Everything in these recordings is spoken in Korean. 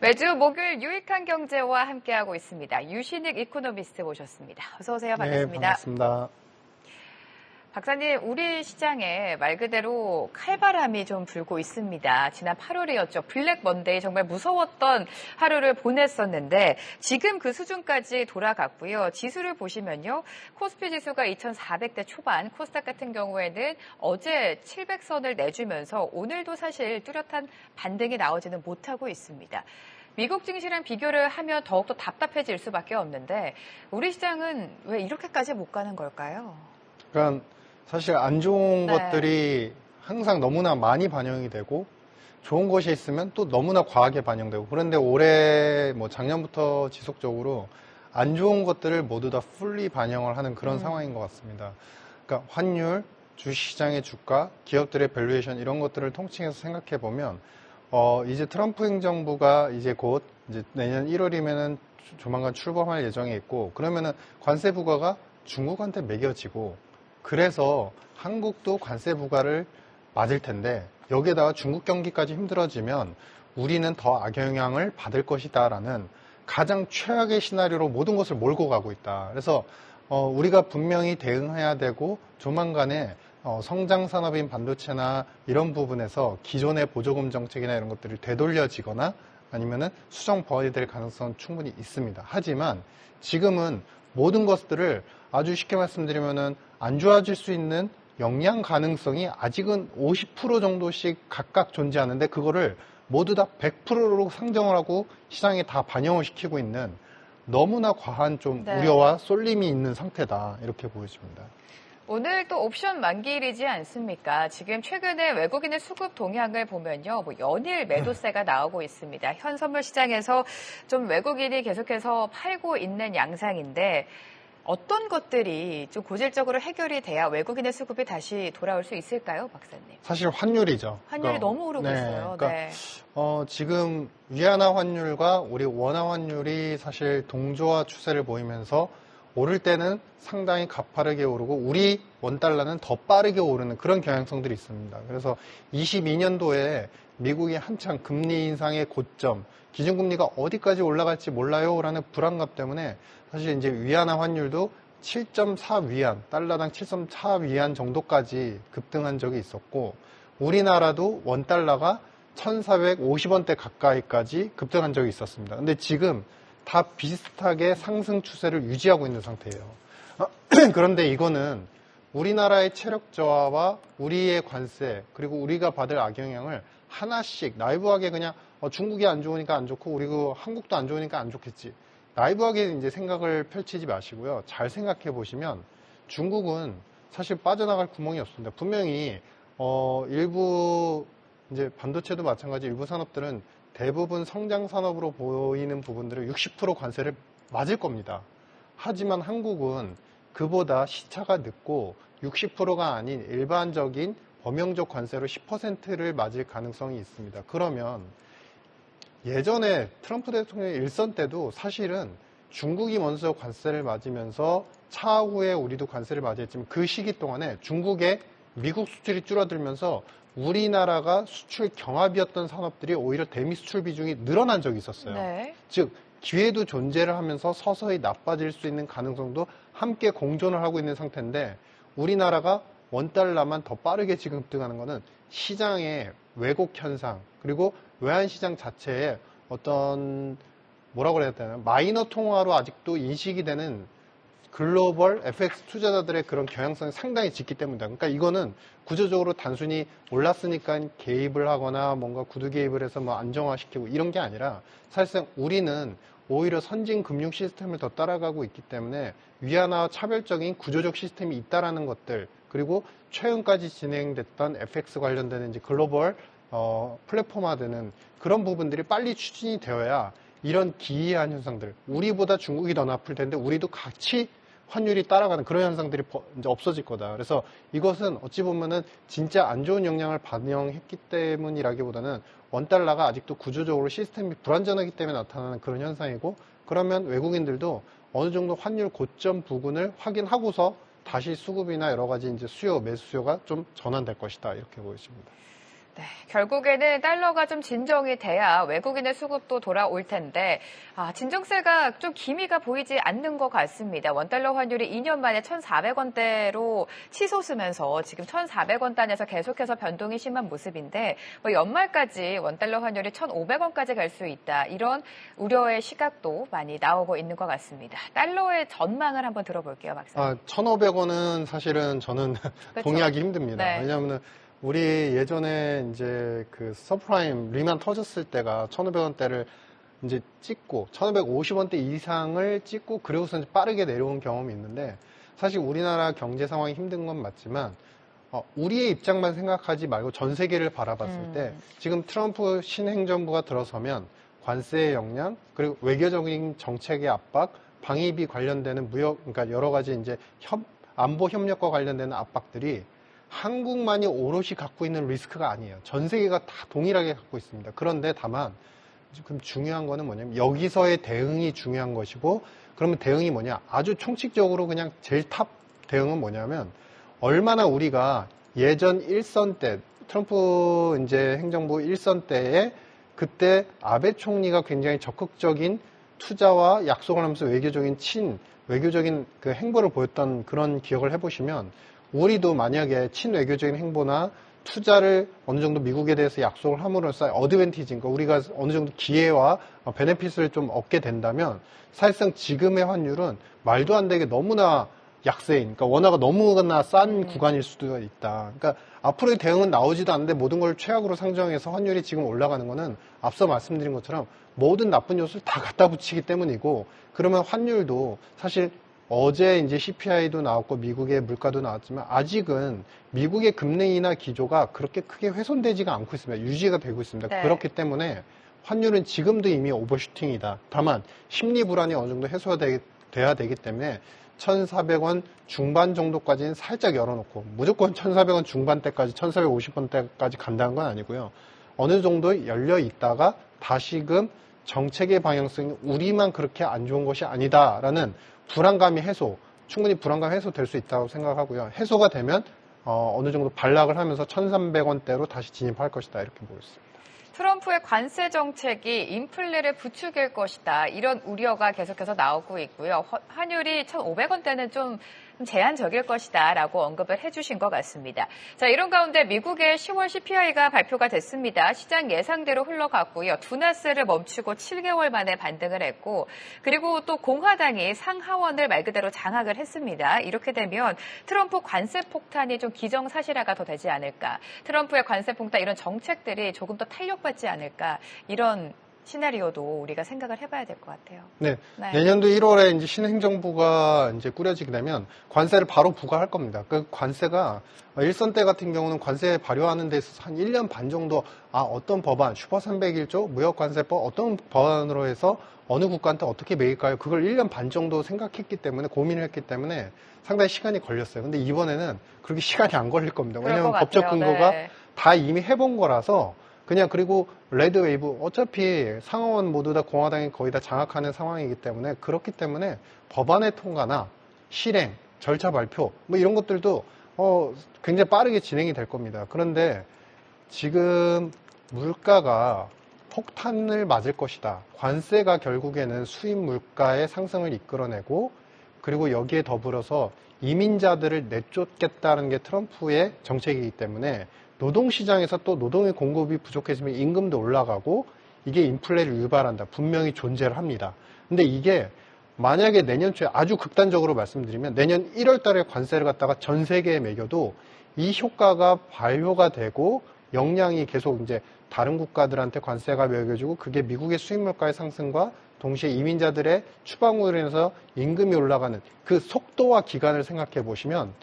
매주 목요일 유익한 경제와 함께하고 있습니다. 유신익 이코노미스트 모셨습니다. 어서 오세요. 반갑습니다. 네, 반갑습니다. 박사님, 우리 시장에 말 그대로 칼바람이 좀 불고 있습니다. 지난 8월이었죠. 블랙 먼데이 정말 무서웠던 하루를 보냈었는데 지금 그 수준까지 돌아갔고요. 지수를 보시면요. 코스피 지수가 2,400대 초반, 코스닥 같은 경우에는 어제 700선을 내주면서 오늘도 사실 뚜렷한 반등이 나오지는 못하고 있습니다. 미국 증시랑 비교를 하면 더욱더 답답해질 수밖에 없는데 우리 시장은 왜 이렇게까지 못 가는 걸까요? 그러니까 사실 안 좋은 것들이 항상 너무나 많이 반영이 되고 좋은 것이 있으면 또 너무나 과하게 반영되고 그런데 올해 작년부터 지속적으로 안 좋은 것들을 모두 다 풀리 반영을 하는 그런 상황인 것 같습니다. 그러니까 환율, 주식시장의 주가, 기업들의 밸류에이션 이런 것들을 통칭해서 생각해 보면 이제 트럼프 행정부가 이제 곧 이제 내년 1월이면은 조만간 출범할 예정에 있고 그러면은 관세 부과가 중국한테 매겨지고 그래서 한국도 관세 부과를 맞을 텐데 여기에다가 중국 경기까지 힘들어지면 우리는 더 악영향을 받을 것이다라는 가장 최악의 시나리오로 모든 것을 몰고 가고 있다. 그래서 우리가 분명히 대응해야 되고 조만간에 성장 산업인 반도체나 이런 부분에서 기존의 보조금 정책이나 이런 것들이 되돌려지거나 아니면은 수정 보완이 될 가능성은 충분히 있습니다. 하지만 지금은 모든 것들을 아주 쉽게 말씀드리면은 안 좋아질 수 있는 영양 가능성이 아직은 50% 정도씩 각각 존재하는데 그거를 모두 다 100%로 상정을 하고 시장에 다 반영을 시키고 있는 너무나 과한 좀 우려와 쏠림이 있는 상태다 이렇게 보여집니다. 오늘 또 옵션 만기일이지 않습니까? 지금 최근에 외국인의 수급 동향을 보면요. 연일 매도세가 나오고 있습니다. 현 선물 시장에서 좀 외국인이 계속해서 팔고 있는 양상인데 어떤 것들이 좀 고질적으로 해결이 돼야 외국인의 수급이 다시 돌아올 수 있을까요, 박사님? 사실 환율이죠. 환율이 너무 오르고 있어요. 지금 위안화 환율과 우리 원화 환율이 사실 동조화 추세를 보이면서 오를 때는 상당히 가파르게 오르고 우리 원달러는 더 빠르게 오르는 그런 경향성들이 있습니다. 그래서 22년도에 미국이 한창 금리 인상의 고점, 기준금리가 어디까지 올라갈지 몰라요 라는 불안감 때문에 사실 이제 위안화 환율도 7.4 위안, 달러당 7.4 위안 정도까지 급등한 적이 있었고 우리나라도 원달러가 1,450원대 가까이까지 급등한 적이 있었습니다. 근데 지금 다 비슷하게 상승 추세를 유지하고 있는 상태예요. 그런데 이거는 우리나라의 체력 저하와 우리의 관세 그리고 우리가 받을 악영향을 하나씩 나이브하게 그냥 중국이 안 좋으니까 안 좋고 그리고 한국도 안 좋으니까 안 좋겠지. 나이브하게 이제 생각을 펼치지 마시고요. 잘 생각해 보시면 중국은 사실 빠져나갈 구멍이 없습니다. 분명히 일부 이제 반도체도 마찬가지 일부 산업들은 대부분 성장 산업으로 보이는 부분들을 60% 관세를 맞을 겁니다. 하지만 한국은 그보다 시차가 늦고 60%가 아닌 일반적인 범용적 관세로 10%를 맞을 가능성이 있습니다. 그러면 예전에 트럼프 대통령의 일선 때도 사실은 중국이 먼저 관세를 맞으면서 차후에 우리도 관세를 맞이했지만 그 시기 동안에 중국의 미국 수출이 줄어들면서 우리나라가 수출 경합이었던 산업들이 오히려 대미 수출 비중이 늘어난 적이 있었어요. 즉 기회도 존재를 하면서 서서히 나빠질 수 있는 가능성도 함께 공존을 하고 있는 상태인데 우리나라가 원달러만 더 빠르게 지금 급등하는 것은 시장의 왜곡 현상 그리고 외환시장 자체에 어떤 뭐라고 그래야 되나 마이너 통화로 아직도 인식이 되는 글로벌 FX 투자자들의 그런 경향성이 상당히 짙기 때문이다. 그러니까 이거는 구조적으로 단순히 올랐으니까 개입을 하거나 뭔가 구두 개입을 해서 안정화시키고 이런 게 아니라 사실상 우리는 오히려 선진 금융 시스템을 더 따라가고 있기 때문에 위안화와 차별적인 구조적 시스템이 있다라는 것들 그리고 최근까지 진행됐던 FX 관련되는 이제 글로벌 플랫폼화되는 그런 부분들이 빨리 추진이 되어야 이런 기이한 현상들 우리보다 중국이 더 나쁠 텐데 우리도 같이 환율이 따라가는 그런 현상들이 이제 없어질 거다. 그래서 이것은 어찌 보면은 진짜 안 좋은 영향을 반영했기 때문이라기보다는 원달러가 아직도 구조적으로 시스템이 불안전하기 때문에 나타나는 그런 현상이고 그러면 외국인들도 어느 정도 환율 고점 부근을 확인하고서 다시 수급이나 여러 가지 이제 수요, 매수 수요가 좀 전환될 것이다. 이렇게 보여집니다. 네, 결국에는 달러가 좀 진정이 돼야 외국인의 수급도 돌아올 텐데 진정세가 좀 기미가 보이지 않는 것 같습니다. 원달러 환율이 2년 만에 1,400원대로 치솟으면서 지금 1,400원 단에서 계속해서 변동이 심한 모습인데 연말까지 원달러 환율이 1,500원까지 갈 수 있다. 이런 우려의 시각도 많이 나오고 있는 것 같습니다. 달러의 전망을 한번 들어볼게요, 박사님. 1,500원은 사실은 저는 그렇죠? 동의하기 힘듭니다. 네. 왜냐하면 우리 예전에 이제 그 서프라임 리만 터졌을 때가 1,500원대를 이제 찍고 1,550원대 이상을 찍고 그러고서 이제 빠르게 내려온 경험이 있는데 사실 우리나라 경제 상황이 힘든 건 맞지만 우리의 입장만 생각하지 말고 전 세계를 바라봤을 때 지금 트럼프 신행정부가 들어서면 관세의 역량 그리고 외교적인 정책의 압박, 방위비 관련되는 무역 그러니까 여러 가지 이제 안보 협력과 관련되는 압박들이 한국만이 오롯이 갖고 있는 리스크가 아니에요. 전 세계가 다 동일하게 갖고 있습니다. 그런데 다만 지금 중요한 거는 뭐냐면 여기서의 대응이 중요한 것이고 그러면 대응이 뭐냐? 아주 총칙적으로 그냥 제일 탑 대응은 뭐냐면 얼마나 우리가 예전 1선 때 트럼프 이제 행정부 1선 때에 그때 아베 총리가 굉장히 적극적인 투자와 약속을 하면서 외교적인 그 행보를 보였던 그런 기억을 해보시면 우리도 만약에 친외교적인 행보나 투자를 어느 정도 미국에 대해서 약속을 함으로써 어드밴티지인 거 우리가 어느 정도 기회와 베네핏을 좀 얻게 된다면 사실상 지금의 환율은 말도 안 되게 너무나 약세인, 그러니까 원화가 너무나 싼 구간일 수도 있다. 그러니까 앞으로의 대응은 나오지도 않는데 모든 걸 최악으로 상정해서 환율이 지금 올라가는 거는 앞서 말씀드린 것처럼 모든 나쁜 요소를 다 갖다 붙이기 때문이고 그러면 환율도 사실 어제 이제 CPI도 나왔고 미국의 물가도 나왔지만 아직은 미국의 금리 인하 기조가 그렇게 크게 훼손되지가 않고 있습니다. 유지가 되고 있습니다. 네. 그렇기 때문에 환율은 지금도 이미 오버슈팅이다. 다만 심리 불안이 어느 정도 해소가 돼야 되기 때문에 1,400원 중반 정도까지는 살짝 열어놓고 무조건 1,400원 중반대까지 1,450원대까지 간다는 건 아니고요. 어느 정도 열려 있다가 다시금 정책의 방향성이 우리만 그렇게 안 좋은 것이 아니다라는 불안감이 충분히 불안감 해소될 수 있다고 생각하고요. 해소가 되면 어느 정도 반락을 하면서 1,300원대로 다시 진입할 것이다 이렇게 보고 있습니다. 트럼프의 관세 정책이 인플레를 부추길 것이다. 이런 우려가 계속해서 나오고 있고요. 환율이 1,500원대는 좀 제한적일 것이다 라고 언급을 해주신 것 같습니다. 자, 이런 가운데 미국의 10월 CPI가 발표가 됐습니다. 시장 예상대로 흘러갔고요. 둔화세를 멈추고 7개월 만에 반등을 했고 그리고 또 공화당이 상하원을 말 그대로 장악을 했습니다. 이렇게 되면 트럼프 관세 폭탄이 좀 기정사실화가 더 되지 않을까. 트럼프의 관세 폭탄 이런 정책들이 조금 더 탄력받지 않을까. 이런 시나리오도 우리가 생각을 해봐야 될 것 같아요. 네. 네. 내년도 1월에 이제 신행정부가 이제 꾸려지게 되면 관세를 바로 부과할 겁니다. 그 관세가 일선 때 같은 경우는 관세 발효하는 데 있어서 한 1년 반 정도 어떤 법안, 슈퍼 301조 무역관세법 어떤 법안으로 해서 어느 국가한테 어떻게 매길까요? 그걸 1년 반 정도 생각했기 때문에 고민을 했기 때문에 상당히 시간이 걸렸어요. 근데 이번에는 그렇게 시간이 안 걸릴 겁니다. 왜냐하면 법적 근거가 다 이미 해본 거라서 그냥 그리고 레드웨이브 어차피 상하원 모두 다 공화당이 거의 다 장악하는 상황이기 때문에 그렇기 때문에 법안의 통과나 실행, 절차 발표 뭐 이런 것들도 굉장히 빠르게 진행이 될 겁니다. 그런데 지금 물가가 폭탄을 맞을 것이다. 관세가 결국에는 수입 물가의 상승을 이끌어내고 그리고 여기에 더불어서 이민자들을 내쫓겠다는 게 트럼프의 정책이기 때문에 노동시장에서 또 노동의 공급이 부족해지면 임금도 올라가고 이게 인플레를 유발한다. 분명히 존재를 합니다. 근데 이게 만약에 내년 초에 아주 극단적으로 말씀드리면 내년 1월 달에 관세를 갖다가 전 세계에 매겨도 이 효과가 발효가 되고 역량이 계속 이제 다른 국가들한테 관세가 매겨지고 그게 미국의 수입 물가의 상승과 동시에 이민자들의 추방으로 인해서 임금이 올라가는 그 속도와 기간을 생각해 보시면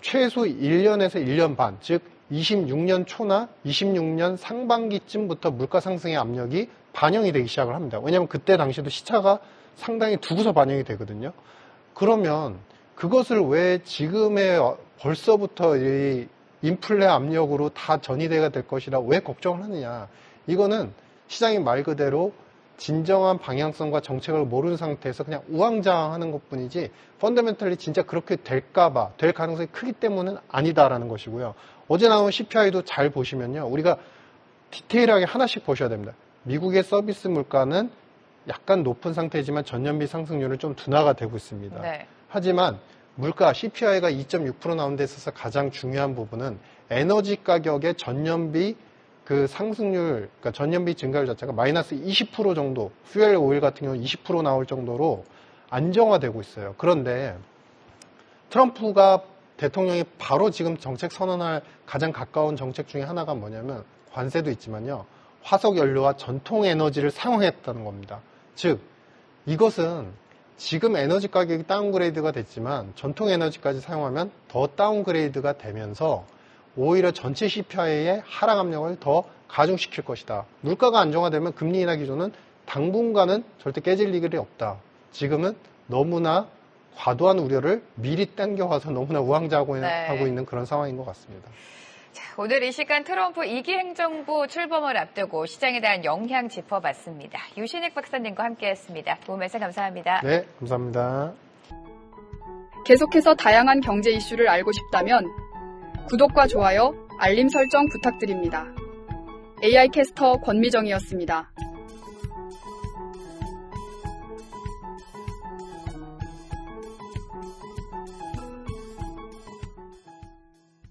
최소 1년에서 1년 반, 즉 26년 초나 26년 상반기쯤부터 물가 상승의 압력이 반영이 되기 시작을 합니다. 왜냐하면 그때 당시에도 시차가 상당히 두고서 반영이 되거든요. 그러면 그것을 왜 지금의 벌써부터 이 인플레 압력으로 다 전이돼야 될 것이라 왜 걱정을 하느냐. 이거는 시장이 말 그대로 진정한 방향성과 정책을 모르는 상태에서 그냥 우왕좌왕하는 것뿐이지 펀더멘털리 진짜 그렇게 될까봐 될 가능성이 크기 때문은 아니다라는 것이고요. 어제 나온 CPI도 잘 보시면요. 우리가 디테일하게 하나씩 보셔야 됩니다. 미국의 서비스 물가는 약간 높은 상태지만 전년비 상승률은 좀 둔화가 되고 있습니다. 네. 하지만 물가 CPI가 2.6% 나온 데 있어서 가장 중요한 부분은 에너지 가격의 전년비 그 상승률, 그러니까 전년비 증가율 자체가 마이너스 20% 정도, 퓨엘 오일 같은 경우는 20% 나올 정도로 안정화되고 있어요. 그런데 트럼프가 대통령이 바로 지금 정책 선언할 가장 가까운 정책 중에 하나가 뭐냐면 관세도 있지만요. 화석 연료와 전통 에너지를 사용했다는 겁니다. 즉, 이것은 지금 에너지 가격이 다운그레이드가 됐지만 전통 에너지까지 사용하면 더 다운그레이드가 되면서 오히려 전체 CPI의 하락 압력을 더 가중시킬 것이다. 물가가 안정화되면 금리 인하 기조는 당분간은 절대 깨질 일이 없다. 지금은 너무나 과도한 우려를 미리 당겨와서 너무나 우왕좌왕하고 네. 있는 그런 상황인 것 같습니다. 자, 오늘 이 시간 트럼프 2기 행정부 출범을 앞두고 시장에 대한 영향 짚어봤습니다. 유신익 박사님과 함께했습니다. 도움 말씀 감사합니다. 네, 감사합니다. 계속해서 다양한 경제 이슈를 알고 싶다면 구독과 좋아요, 알림 설정 부탁드립니다. AI 캐스터 권미정이었습니다.